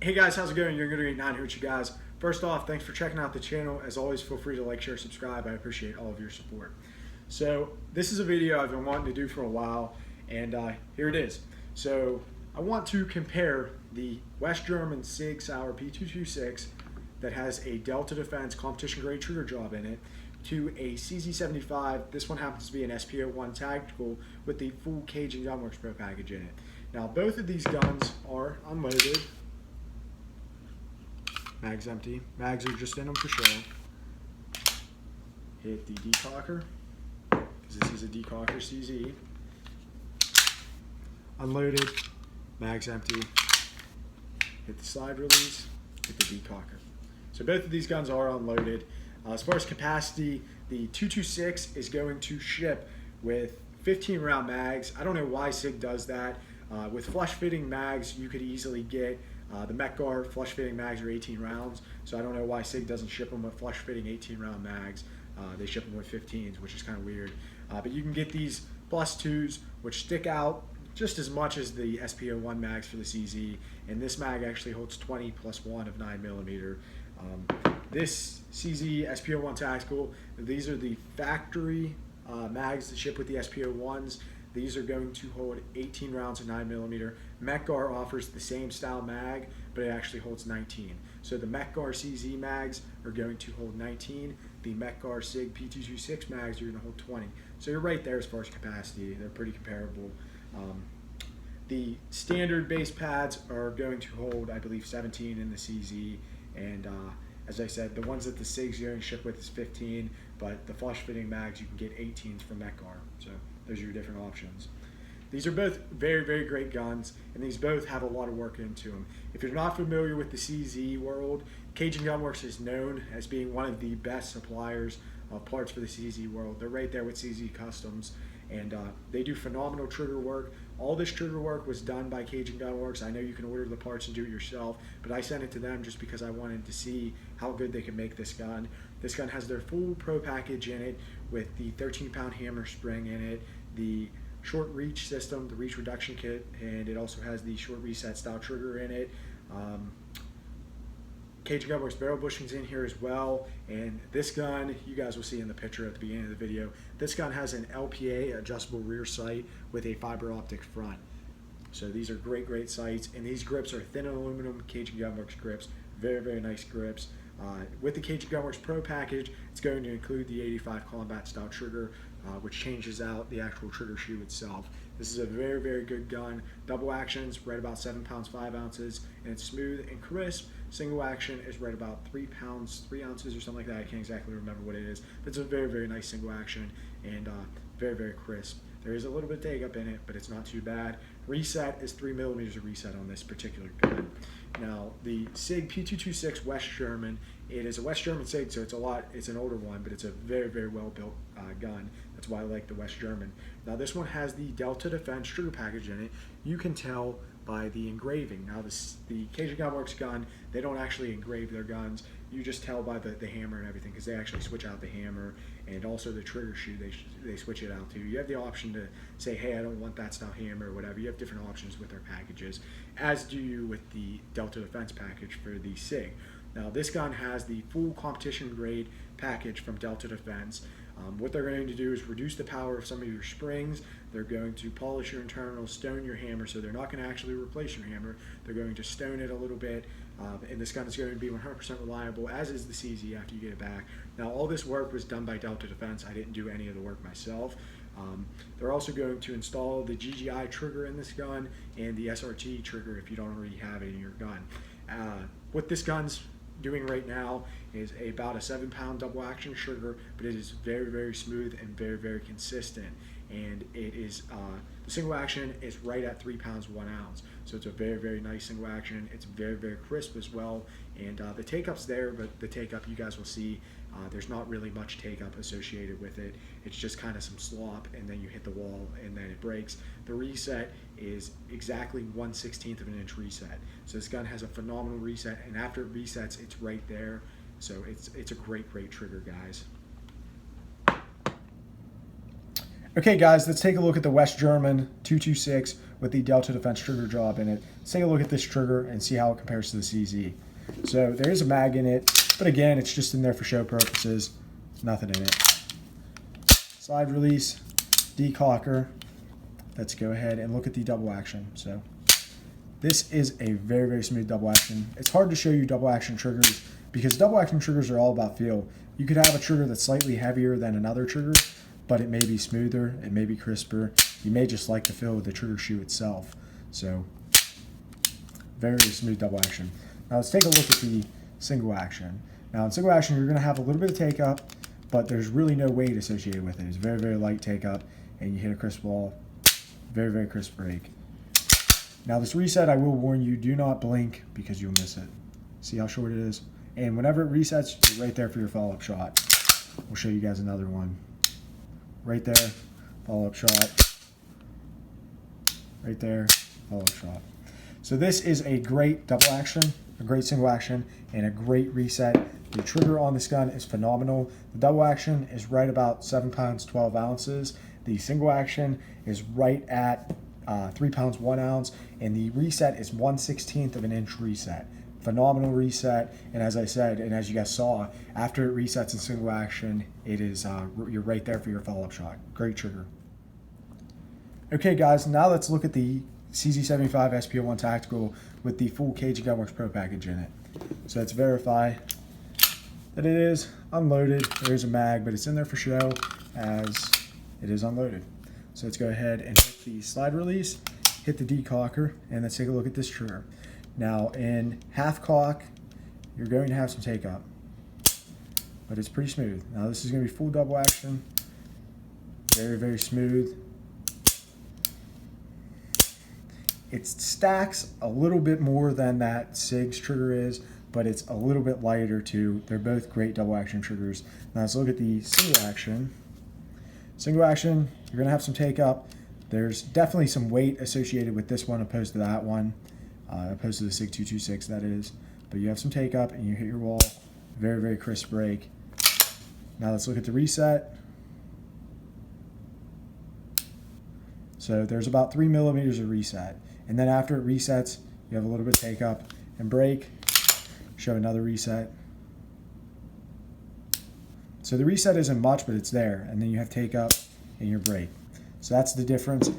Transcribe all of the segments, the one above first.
Hey guys, how's it going? You're Good 89 here with you guys. First off, thanks for checking out the channel. As always, feel free to like, share, subscribe. I appreciate all of your support. So this is a video I've been wanting to do for a while, and here it is. So I want to compare the West German SIG Sauer P226 that has a Delta Defense competition grade trigger job in it to a CZ75. This one happens to be an SP01 tactical with the full Cage and Gunworks Pro package in it. Now both of these guns are unloaded. Mags empty. Mags are just in them for show. Hit the decocker, because this is a decocker CZ. Unloaded. Mags empty. Hit the slide release. Hit the decocker. So both of these guns are unloaded. As far as capacity, the 226 is going to ship with 15 round mags. I don't know why SIG does that. With flush fitting mags, you could easily get the Mech-Gar flush fitting mags are 18 rounds, so I don't know why SIG doesn't ship them with flush fitting 18 round mags. They ship them with 15s, which is kind of weird. But you can get these +2s, which stick out just as much as the SP01 mags for the CZ, and this mag actually holds 20 +1 of 9mm. This CZ SP01 Tactical, these are the factory mags that ship with the SP01s. These are going to hold 18 rounds of 9mm. Mech-Gar offers the same style mag, but it actually holds 19. So the Mech-Gar CZ mags are going to hold 19. The Mech-Gar SIG P226 mags are going to hold 20. So you're right there as far as capacity. They're pretty comparable. The standard base pads are going to hold, I believe, 17 in the CZ, and as I said, the ones that the SIG's going to ship with is 15, but the flush fitting mags you can get 18s from Mech-Gar. So those are your different options. These are both very, very great guns, and these both have a lot of work into them. If you're not familiar with the CZ world, Cage and Gunworks is known as being one of the best suppliers of parts for the CZ world. They're right there with CZ Customs, and they do phenomenal trigger work. All this trigger work was done by Cage and Gunworks. I know you can order the parts and do it yourself, but I sent it to them just because I wanted to see how good they could make this gun. This gun has their full pro package in it with the 13-pound hammer spring in it, the short reach system, the reach reduction kit, and it also has the short reset style trigger in it. Cage and Gunworks barrel bushings in here as well, and this gun, you guys will see in the picture at the beginning of the video, this gun has an LPA adjustable rear sight with a fiber optic front. So these are great, great sights, and these grips are thin aluminum Cage and Gunworks grips, very, very nice grips. With the Cage and Gunworks Pro package, it's going to include the 85 combat style trigger, which changes out the actual trigger shoe itself. This is a very, very good gun. Double actions, right about 7 pounds 5 ounces, and it's smooth and crisp. Single action is right about 3 pounds 3 ounces or something like that. I can't exactly remember what it is, but it's a very, very nice single action and very, very crisp. There is a little bit of take up in it, but it's not too bad. Reset is 3mm of reset on this particular gun. Now, the SIG P226 West German, it is a West German SIG, so it's an older one, but it's a very, very well built gun. That's why I like the West German. Now, this one has the Delta Defense trigger package in it. You can tell by the engraving. Now, the Cage and Gunworks gun, they don't actually engrave their guns. You just tell by the hammer and everything, because they actually switch out the hammer, and also the trigger shoe, they switch it out too. You have the option to say, hey, I don't want that style hammer or whatever. You have different options with their packages, as do you with the Delta Defense package for the SIG. Now, this gun has the full competition grade package from Delta Defense. What they're going to do is reduce the power of some of your springs. They're going to polish your internals, stone your hammer, so they're not going to actually replace your hammer. They're going to stone it a little bit, and this gun is going to be 100% reliable, as is the CZ after you get it back. Now, all this work was done by Delta Defense. I didn't do any of the work myself. They're also going to install the GGI trigger in this gun and the SRT trigger if you don't already have it in your gun. What this gun's doing right now is about a 7-pound double action trigger, but it is very, very smooth and very, very consistent. And it is the single action is right at 3 pounds 1 ounce, so it's a very, very nice single action. It's very, very crisp as well, and the take up's there, but the take up you guys will see there's not really much take up associated with it. It's just kind of some slop, and then you hit the wall and then it breaks. The reset is exactly 1/16 of an inch reset, so this gun has a phenomenal reset, and after it resets, it's right there. So it's a great, great trigger, guys. Okay guys, let's take a look at the West German 226 with the Delta Defense trigger job in it. Let's take a look at this trigger and see how it compares to the CZ. So there is a mag in it, but again, it's just in there for show purposes. Nothing in it. Slide release, decocker. Let's go ahead and look at the double action. So this is a very, very smooth double action. It's hard to show you double action triggers because double action triggers are all about feel. You could have a trigger that's slightly heavier than another trigger, but it may be smoother, it may be crisper. You may just like the feel of the trigger shoe itself. So very, very smooth double action. Now let's take a look at the single action. Now in single action, you're gonna have a little bit of take up, but there's really no weight associated with it. It's very, very light take up, and you hit a crisp ball. Very, very crisp break. Now this reset, I will warn you, do not blink because you'll miss it. See how short it is? And whenever it resets, you're right there for your follow-up shot. We'll show you guys another one. Right there, follow-up shot. Right there, follow-up shot. So this is a great double action, a great single action, and a great reset. The trigger on this gun is phenomenal. The double action is right about 7 pounds, 12 ounces. The single action is right at 3 pounds, 1 ounce, and the reset is 1/16 of an inch reset. Phenomenal reset, and as I said, and as you guys saw, after it resets in single action, it is you're right there for your follow-up shot. Great trigger. Okay guys, now let's look at the CZ75 SP01 Tactical with the full Cage and Gunworks Pro package in it. So let's verify that it is unloaded. There is a mag, but it's in there for show as it is unloaded. So let's go ahead and hit the slide release, hit the decocker, and let's take a look at this trigger. Now in half cock, you're going to have some take up, but it's pretty smooth. Now this is going to be full double action, very, very smooth. It stacks a little bit more than that SIG's trigger is, but it's a little bit lighter too. They're both great double action triggers. Now let's look at the single action. Single action, you're gonna have some take up. There's definitely some weight associated with this one opposed to that one, opposed to the SIG 226 that is. But you have some take up and you hit your wall. Very, very crisp break. Now let's look at the reset. So there's about 3 millimeters of reset. And then after it resets, you have a little bit of take up and break. Show another reset. So the reset isn't much, but it's there. And then you have take up and your break. So that's the difference.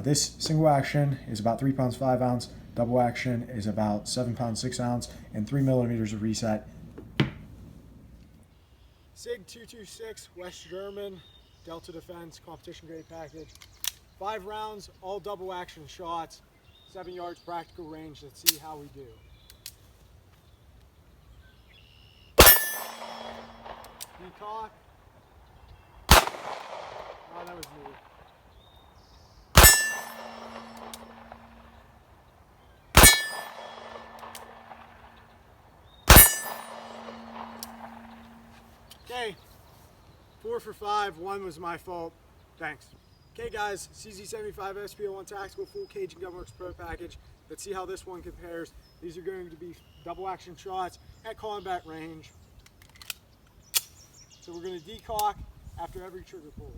This single action is about 3 pounds, 5 ounce. Double action is about 7 pounds, 6 ounce, and 3 millimeters of reset. SIG 226, West German, Delta Defense, competition grade package. 5 rounds, all double action shots, 7 yards practical range. Let's see how we do. Decock. Oh, that was me. Okay, 4 for 5, 1 was my fault. Thanks. Okay guys, CZ75 SP01 Tactical Full Cage and Gunworks Pro package. Let's see how this one compares. These are going to be double action shots at combat range. So we're going to decock after every trigger pull.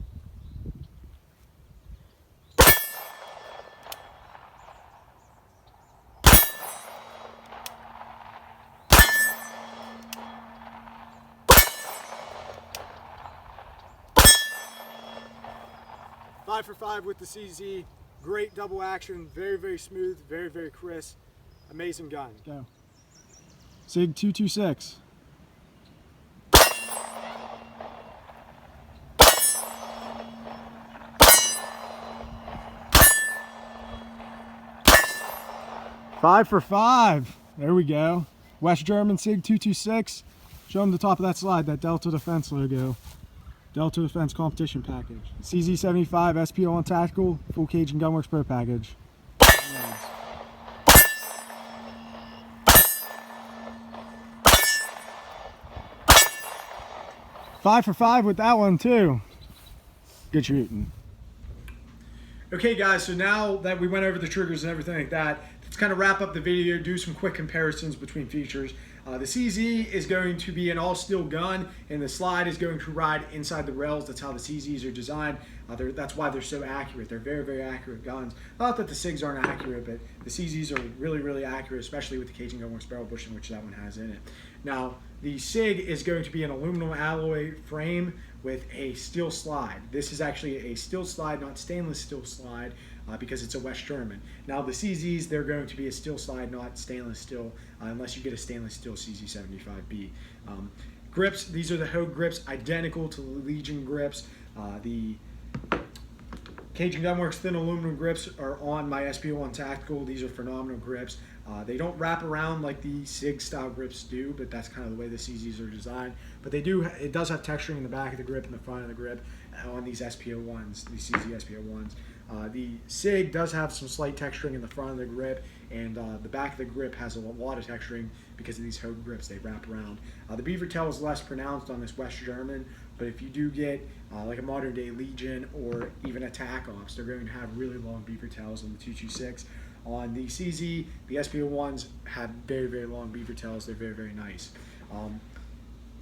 Five for 5 with the CZ. Great double action, very, very smooth, very, very crisp. Amazing gun. Go. SIG 226. Five for 5. There we go. West German SIG 226. Show them the top of that slide, that Delta Defense logo. Delta Defense competition package. CZ75 SP01 Tactical Full Cage and Gunworks Pro package. Five for 5 with that one too. Good shooting. Okay guys, so now that we went over the triggers and everything like that, let's let's kind of wrap up the video, do some quick comparisons between features. The CZ is going to be an all-steel gun, and the slide is going to ride inside the rails. That's how the CZs are designed. That's why they're so accurate. They're very, very accurate guns. Not that the SIGs aren't accurate, but the CZs are really, really accurate, especially with the Cajun Gunworks barrel bushing, which that one has in it. Now, the SIG is going to be an aluminum alloy frame with a steel slide. This is actually a steel slide, not stainless steel slide, because it's a West German. Now the CZs, they're going to be a steel slide, not stainless steel, unless you get a stainless steel CZ75B. Grips, these are the Hogue grips, identical to the Legion grips. The Cajun Gunworks thin aluminum grips are on my SP01 Tactical. These are phenomenal grips. They don't wrap around like the SIG style grips do, but that's kind of the way the CZs are designed. But they do, it does have texturing in the back of the grip and the front of the grip on these SP01s, these CZ SP01s. The SIG does have some slight texturing in the front of the grip, and the back of the grip has a lot of texturing because of these Hogue grips. They wrap around. The beaver tail is less pronounced on this West German, but if you do get like a modern day Legion or even a TAC Ops, they're going to have really long beaver tails on the 226. On the CZ, the SP01s have very, very long beaver tails. They're very, very nice.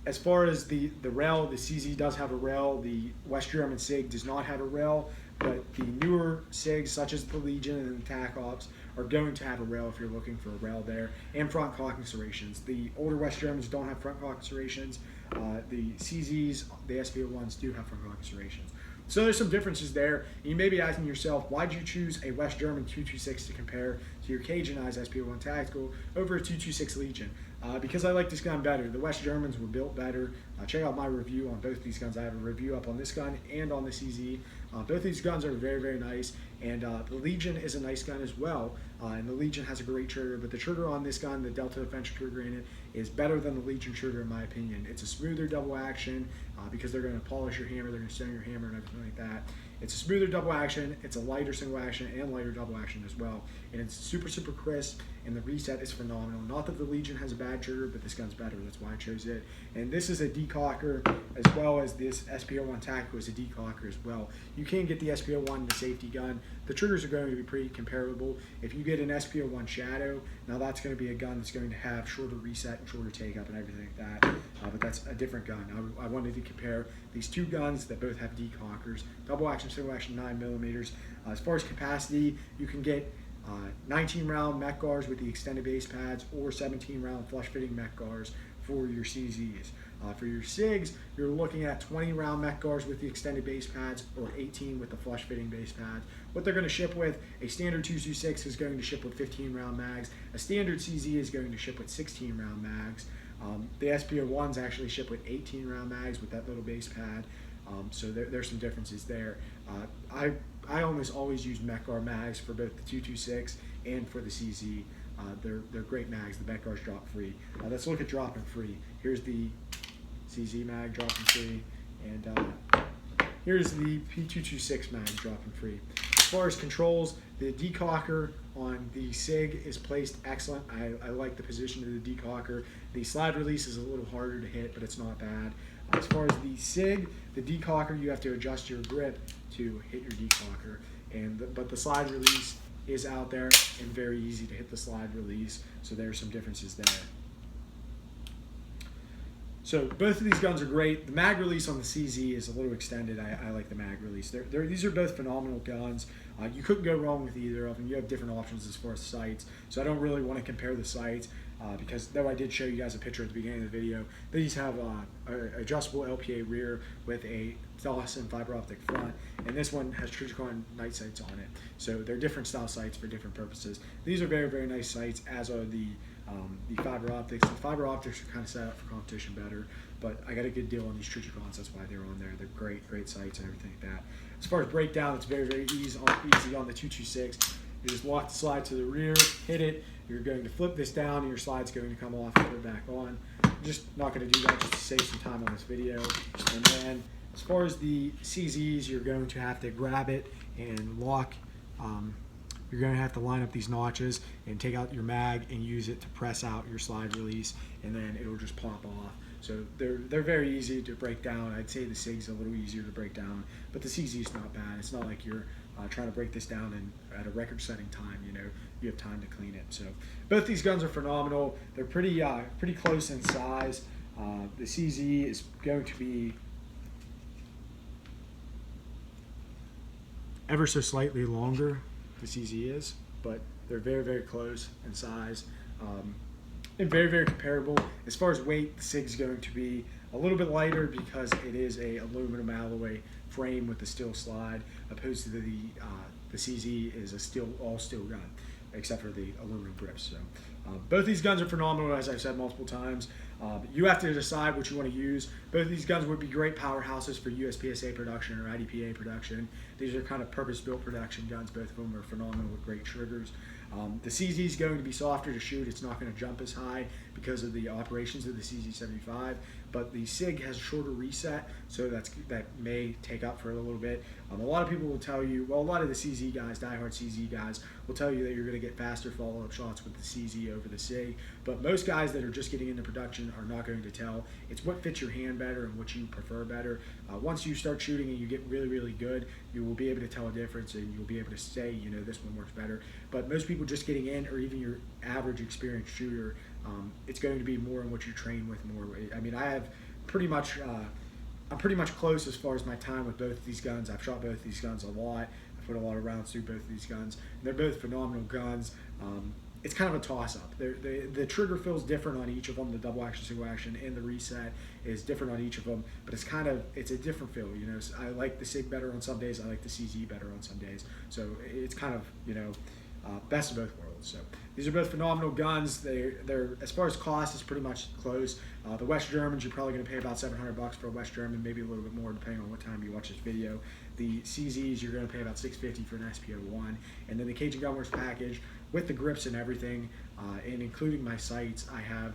As far as the rail, the CZ does have a rail. The West German SIG does not have a rail, but the newer SIGs, such as the Legion and the TAC Ops, are going to have a rail if you're looking for a rail there, and front cocking serrations. The older West Germans don't have front cocking serrations. The CZs, the SP01s, do have front cocking serrations. So there's some differences there. You may be asking yourself, why did you choose a West German 226 to compare to your Cajunized SP01 Tactical over a 226 Legion? Because I like this gun better. The West Germans were built better. Check out my review on both these guns. I have a review up on this gun and on the CZ. Both these guns are very, very nice, and the Legion is a nice gun as well, and the Legion has a great trigger, but the trigger on this gun, the Delta Defense trigger in it, is better than the Legion trigger in my opinion. It's a smoother double action because they're going to polish your hammer, they're going to stone your hammer and everything like that. It's a smoother double action, it's a lighter single action and lighter double action as well, and it's super, super crisp, and the reset is phenomenal. Not that the Legion has a bad trigger, but this gun's better, that's why I chose it. And this is a decocker, as well as this SP01 Tactical is a decocker as well. You can get the SP01 the safety gun. The triggers are going to be pretty comparable. If you get an SP01 Shadow, now that's going to be a gun that's going to have shorter reset and shorter take up and everything like that, but that's a different gun. I wanted to compare these two guns that both have decockers, double action, single action 9mm. As far as capacity, you can get 19 round mech guards with the extended base pads, or 17 round flush fitting mech guards for your CZs. For your SIGs, you're looking at 20 round mech guards with the extended base pads, or 18 with the flush fitting base pads. What they're going to ship with, a standard 226 is going to ship with 15 round mags. A standard CZ is going to ship with 16 round mags. The SP01s actually ship with 18 round mags with that little base pad. So there's some differences there. I almost always use mech guard mags for both the 226 and for the CZ. They're great mags. The mech guards drop free. Let's look at dropping free. Here's the CZ mag dropping free, and here's the P226 mag dropping free. As far as controls, the decocker on the SIG is placed excellent. I like the position of the decocker. The slide release is a little harder to hit, but it's not bad. As far as the SIG, the decocker, you have to adjust your grip to hit your decocker, but the slide release is out there and very easy to hit the slide release, so there's some differences there. So both of these guns are great. The mag release on the CZ is a little extended. I like the mag release. These are both phenomenal guns. You couldn't go wrong with either of them. You have different options as far as sights, so I don't really want to compare the sights because though I did show you guys a picture at the beginning of the video, these have adjustable LPA rear with a Dawson fiber optic front, and this one has Trijicon night sights on it. So they're different style sights for different purposes. These are very, very nice sights, as are the fiber optics. The fiber optics are kind of set up for competition better, but I got a good deal on these Trijicons, that's why they're on there. They're great sights and everything like that. As far as breakdown, it's very, very easy on the 226. You just lock the slide to the rear, hit it, you're going to flip this down, and your slide's going to come off and put it back on. I'm just not going to do that just to save some time on this video. And then as far as the CZs, you're going to have to grab it and lock. You're going to have to line up these notches and take out your mag and use it to press out your slide release, and then it'll just pop off. So they're very easy to break down. I'd say the SIG's a little easier to break down, but the CZ's not bad. It's not like you're trying to break this down in at a record-setting time. You know, you have time to clean it. So both these guns are phenomenal. They're pretty close in size. The CZ is going to be ever so slightly longer. The CZ is, but they're very close in size. And very comparable. As far as weight, the SIG is going to be a little bit lighter because it is a aluminum alloy frame with the steel slide, opposed to the CZ is a all steel gun, except for the aluminum grips. So both these guns are phenomenal, as I've said multiple times. You have to decide what you want to use. Both of these guns would be great powerhouses for USPSA production or IDPA production. These are kind of purpose-built production guns. Both of them are phenomenal with great triggers. The CZ is going to be softer to shoot. It's not going to jump as high because of the operations of the CZ75, but the SIG has a shorter reset, so that may take up for a little bit. A lot of people will tell you, well, a lot of the CZ guys, diehard CZ guys, will tell you that you're going to get faster follow-up shots with the CZ over the SIG, but most guys that are just getting into production are not going to tell. It's what fits your hand better and what you prefer better. Once you start shooting and you get really good, you will be able to tell a difference, and you'll be able to say, you know, this one works better. But most people just getting in, or even your average experienced shooter, it's going to be more on what you train with more. I mean, I have pretty much, I'm pretty much close as far as my time with both of these guns. I've shot both of these guns a lot. I've put a lot of rounds through both of these guns. And they're both phenomenal guns. It's kind of a toss-up. The trigger feels different on each of them. The double action, single action, and the reset is different on each of them. But it's a different feel. You know, I like the SIG better on some days. I like the CZ better on some days. So it's kind of, you know, best of both worlds. So these are both phenomenal guns. They're as far as cost, is pretty much close. The West Germans, you're probably going to pay about $700 for a West German, maybe a little bit more depending on what time you watch this video. The CZs, you're going to pay about $650 for an SPO1, and then the Cajun Gunworks package with the grips and everything, and including my sights, I have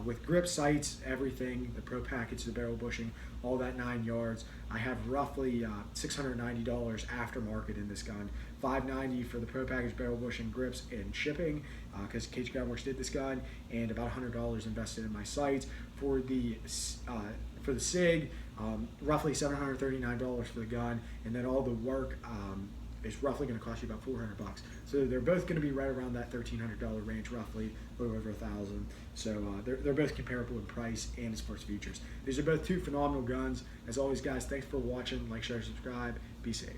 with grip, sights, everything, the pro package, the barrel bushing, all that 9 yards. I have roughly $690 aftermarket in this gun. $590 for the pro package, barrel bushing, grips, and shipping, because Cajun Gunworks did this gun, and about $100 invested in my sights. For the SIG, roughly $739 for the gun, and then all the work is roughly going to cost you about $400. So they're both going to be right around that $1,300 range, roughly, a little over $1,000. So they're both comparable in price and as far as features. These are both two phenomenal guns. As always, guys, thanks for watching. Like, share, subscribe. Be safe.